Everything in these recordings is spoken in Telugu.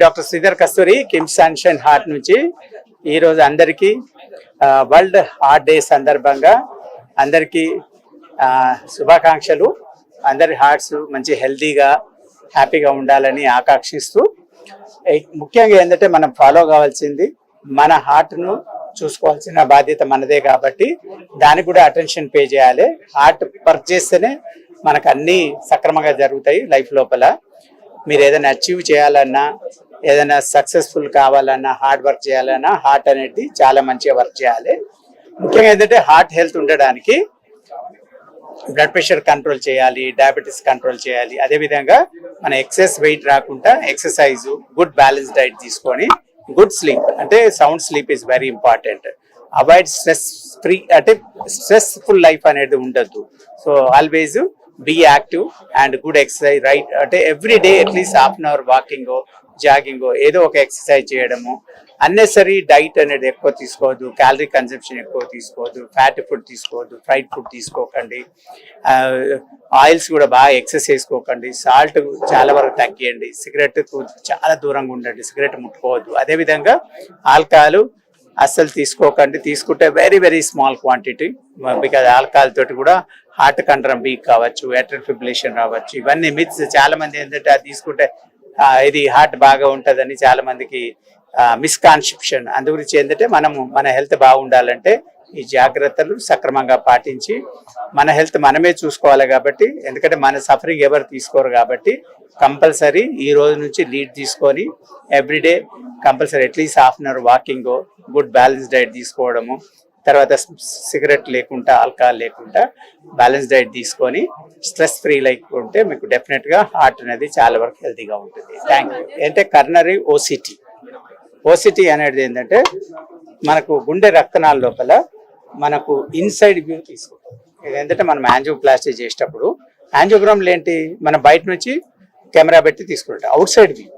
డాక్టర్ శ్రీధర్ కస్తూరి కిమ్స్ సన్షైన్ హార్ట్ నుంచి ఈరోజు అందరికీ వరల్డ్ హార్ట్ డే సందర్భంగా అందరికీ శుభాకాంక్షలు. అందరి హార్ట్స్ మంచి హెల్తీగా హ్యాపీగా ఉండాలని ఆకాంక్షిస్తూ, ముఖ్యంగా ఏంటంటే మనం ఫాలో కావాల్సింది మన హార్ట్ను చూసుకోవాల్సిన బాధ్యత మనదే కాబట్టి దానికి కూడా అటెన్షన్ పే చేయాలి. హార్ట్ వర్క్ చేస్తేనే మనకు అన్నీ సక్రమంగా జరుగుతాయి లైఫ్ లోపల. మీరు ఏదైనా అచీవ్ చేయాలన్నా, ఏదైనా సక్సెస్ఫుల్ కావాలన్నా, హార్డ్ వర్క్ చేయాలన్నా హార్ట్ అనేది చాలా మంచిగా వర్క్ చేయాలి. ముఖ్యంగా ఏంటంటే హార్ట్ హెల్త్ ఉండడానికి బ్లడ్ ప్రెషర్ కంట్రోల్ చేయాలి, డయాబెటీస్ కంట్రోల్ చేయాలి. అదేవిధంగా మన ఎక్సెస్ వెయిట్ రాకుండా ఎక్సర్సైజ్, గుడ్ బ్యాలెన్స్ డైట్ తీసుకొని గుడ్ స్లీప్, అంటే sound sleep is very important. Avoid stress free, అంటే స్ట్రెస్ఫుల్ లైఫ్ అనేది ఉండద్దు. So always be active and good exercise, right, అంటే every day at least half an hour walking, jogging, ఏదో ఒక ఎక్సర్సైజ్ చేయడము. అన్నెసరీ డైట్ అనేది ఎక్కువ తీసుకోవద్దు, క్యాలరీ కన్సంప్షన్ ఎక్కువ తీసుకోవద్దు, ఫ్యాట్ ఫుడ్ తీసుకోవద్దు, ఫ్రైడ్ ఫుడ్ తీసుకోకండి, ఆయిల్స్ కూడా బాగా ఎక్సెస్ చేసుకోకండి, సాల్ట్ చాలా వరకు తగ్గియండి, సిగరెట్ చాలా దూరంగా ఉండండి, సిగరెట్ ముట్టుకోవద్దు. అదేవిధంగా ఆల్కహాల్ అస్సలు తీసుకోకండి, తీసుకుంటే very very small quantity, because alcohol తోటి కూడా హార్ట్ కంట్రోల్ వీక్ కావచ్చు, ఎట్రల్ ఫిబ్రిలేషన్ రావచ్చు. ఇవన్నీ మిత్స్. చాలా మంది ఏంటంటే అది తీసుకుంటే ఇది హార్ట్ బాగా ఉంటుందని చాలా మందికి మిస్కాన్సెప్షన్. అందు గురించి ఏంటంటే మన హెల్త్ బాగుండాలంటే ఈ జాగ్రత్తలు సక్రమంగా పాటించి మన హెల్త్ మనమే చూసుకోవాలి. కాబట్టి ఎందుకంటే మన సఫరింగ్ ఎవరు తీసుకోరు కాబట్టి కంపల్సరీ ఈ రోజు నుంచి లీడ్ తీసుకొని everyday compulsory at least half an hour walking, good balance diet తీసుకోవడము, తర్వాత సిగరెట్ లేకుండా, ఆల్కహాల్ లేకుండా బ్యాలెన్స్ డైట్ తీసుకొని స్ట్రెస్ ఫ్రీ లైఫ్ ఉంటే మీకు డెఫినెట్గా హార్ట్ అనేది చాలా వరకు హెల్తీగా ఉంటుంది. Thank you. అంటే కర్నరీ ఓసిటీ అనేది ఏంటంటే మనకు గుండె రక్తనాళ లోపల మనకు ఇన్సైడ్ వ్యూ తీసుకుంటాం. ఏంటంటే మనం యాంజియోప్లాస్టీ చేసేటప్పుడు యాంజియోగ్రామ్లు ఏంటి, మనం బయట నుంచి కెమెరా పెట్టి తీసుకుంటాం, అవుట్ సైడ్ వ్యూ.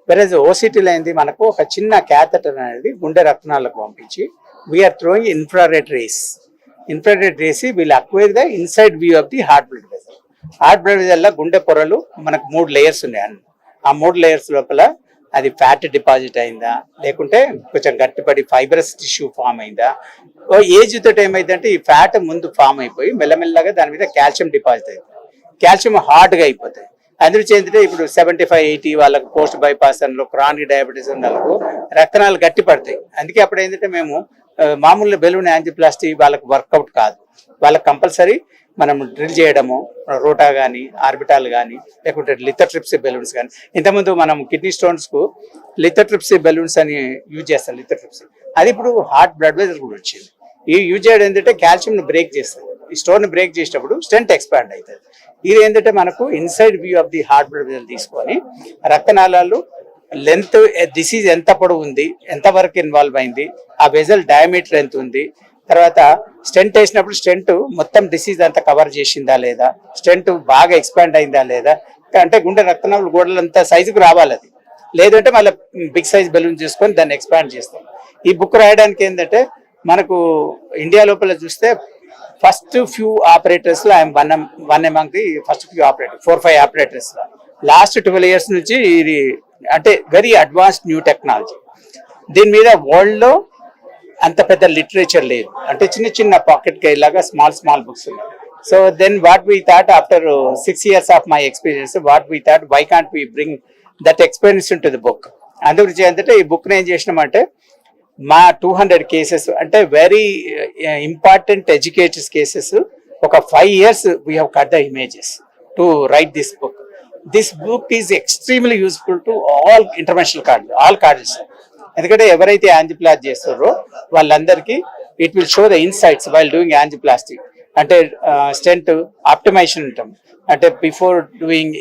వెరజ్ ఓసిటీలో ఏంది, మనకు ఒక చిన్న క్యాథెటర్ అనేది గుండె రక్తనాళకు పంపించి we are throwing infrared rays will acquire the inside view of the heart blood vessel. Heart blood vessel లో గుండె పొరలు మనకు 3 లేయర్స్ ఉన్నాయి. ఆ 3 లేయర్స్ లోపల అది ఫ్యాట్ డిపాజిట్ అయిందా, లేకుంటే కొంచెం గట్టిపడి ఫైబరస్ టిష్యూ ఫామ్ అయిందా, ఏజ్ తోటి ఏమైందంటే ఈ ఫ్యాట్ ముందు ఫామ్ అయిపోయి మెల్లమెల్లగా దాని మీద కాల్షియం డిపాజిట్ అవుతుంది, కాల్షియం హార్డ్గా అయిపోతాయి. అందులో ఏంటంటే ఇప్పుడు 75-80 వాళ్ళకు పోస్ట్ బైపాస్ అన్నలో, క్రానిక్ డయాబెటీస్ ఉన్న వాళ్ళకు రక్తనాలు గట్టి పడతాయి. అందుకే అప్పుడు ఏంటంటే మేము మామూలు బెలూన్ యాంజియోప్లాస్టీ వాళ్ళకు వర్కౌట్ కాదు. వాళ్ళకి కంపల్సరీ మనం డ్రిల్ చేయడము, రోటా కానీ, ఆర్బిటాల్ కానీ, లేకుంటే లిథోట్రిప్సీ బెలూన్స్ కానీ. ఇంతకుముందు మనం కిడ్నీ స్టోన్స్కు లిథోట్రిప్సీ బెలూన్స్ అని యూజ్ చేస్తాం. లిథోట్రిప్సీ అది ఇప్పుడు హార్ట్ బ్లడ్ వెసల్ కూడా వచ్చింది. ఈ యూజ్ చేయడం ఏంటంటే కాల్షియంని బ్రేక్ చేస్తుంది. ఈ స్టోన్ బ్రేక్ చేసేటప్పుడు స్టెంట్ ఎక్స్పాండ్ అవుతుంది. ఇది ఏంటంటే మనకు inside view of the heart blood vessel తీసుకొని రక్తనాళాలు లెంత్, డిసీజ్ ఎంత పొడవు ఉంది, ఎంత వరకు ఇన్వాల్వ్ అయింది, ఆ వెజల్ డయామీటర్ ఎంత ఉంది, తర్వాత స్టెంట్ వేసినప్పుడు స్టెంట్ మొత్తం డిసీజ్ అంతా కవర్ చేసిందా లేదా, స్టెంట్ బాగా ఎక్స్పాండ్ అయిందా లేదా, అంటే గుండె రక్తనాళాలు గోడలంతా సైజుకు రావాలి. అది లేదంటే మళ్ళీ బిగ్ సైజ్ బెలూన్ చేసుకొని దాన్ని ఎక్స్పాండ్ చేస్తాం. ఈ బుక్ రాయడానికి ఏంటంటే మనకు ఇండియా లోపల చూస్తే ఫస్ట్ ఫ్యూ ఆపరేటర్స్ లో I'm one among the first few operator, 4-5 operators. Last 12 years నుంచి ఇది అంటే వెరీ అడ్వాన్స్డ్ న్యూ టెక్నాలజీ. దీని మీద వరల్డ్ లో అంత పెద్ద లిటరేచర్ లేదు, అంటే చిన్న చిన్న పాకెట్ గైడ్ లాగా స్మాల్ బుక్స్ ఉన్నాయి. So then what we thought after 6 years of my experience, what we thought why can't we bring that experience into the book. అందుగురించి ఏంటంటే ఈ బుక్ ఏం చేసినామంటే మా 200 కేసెస్, అంటే వెరీ ఇంపార్టెంట్ ఎడ్యుకేటర్స్ కేసెస్, ఒక 5 years we have cut the images to write this book. This book is extremely useful to all international cardio, all cardios. ఎందుకంటే ఎవరైతే యాంజియోప్లాస్టీ చేస్తారో వాళ్ళందరికీ it will show the insights while doing angioplasty. అంటే స్టెంట్ ఆప్టిమైజేషన్ ఉంటాం, అంటే బిఫోర్ డూయింగ్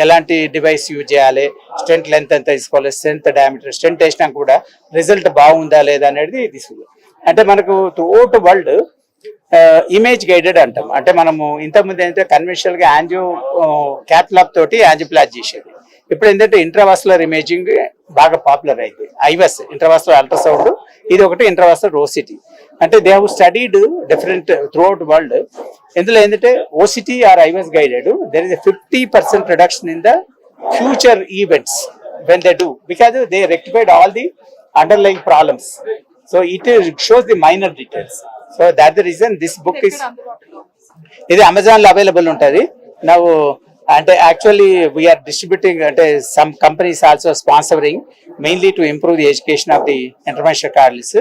ఎలాంటి డివైస్ యూజ్ చేయాలి, స్టెంట్ లెంత్ ఎంత తీసుకోవాలి, స్టెంట్ డయామీటర్, స్టెంట్ వేసినా కూడా రిజల్ట్ బాగుందా లేదా అనేది తీసుకుంది. అంటే మనకు త్రూఅవుట్ వరల్డ్ ఇమేజ్ గైడెడ్ అంటాం. అంటే మనము ఇంతకుముందు ఏంటంటే కన్వెన్షనల్ గా యాంజియో క్యాట్లాబ్ తోటి యాంజియోప్లాస్టీ చేసేది. ఇప్పుడు ఏంటంటే ఇంట్రావాస్కులర్ ఇమేజింగ్ బాగా పాపులర్ అయింది. ఐవస్ ఇంట్రావాస్కులర్ అల్ట్రాసౌండ్, ఇది ఒకటి ఇంట్రావాస్కులర్ ఓసిటీ. అంటే they have studied different throughout world. ఇందులో ఏంటంటే OCT or IVUS guided there is 50% reduction in the future events when they do, because they rectified all the underlying problems. So it shows the minor details. So that the reason this book is, ఇది అమెజాన్ లో అవైలబుల్ ఉంటుంది. నవ్వు అంటే యాక్చువల్లీ వీఆర్ డిస్ట్రిబ్యూటింగ్, అంటే some companies also sponsoring mainly to improve the education of the international cardiologist.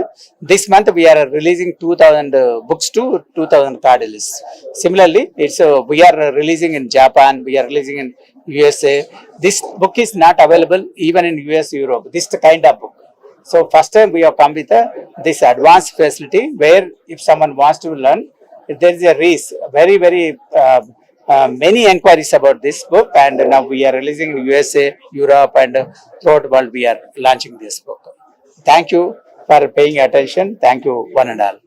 This month we are releasing 2000 books to 2000 cardiologists. Similarly, we are releasing in Japan, we are releasing in USA. This book is not available even in US, Europe. This is the kind of book. So first time we have come with this advanced facility where if someone wants to learn, there is a race, very many inquiries about this book, and now we are releasing in USA, Europe, and throughout the world we are launching this book. Thank you for paying attention. Thank you one and all.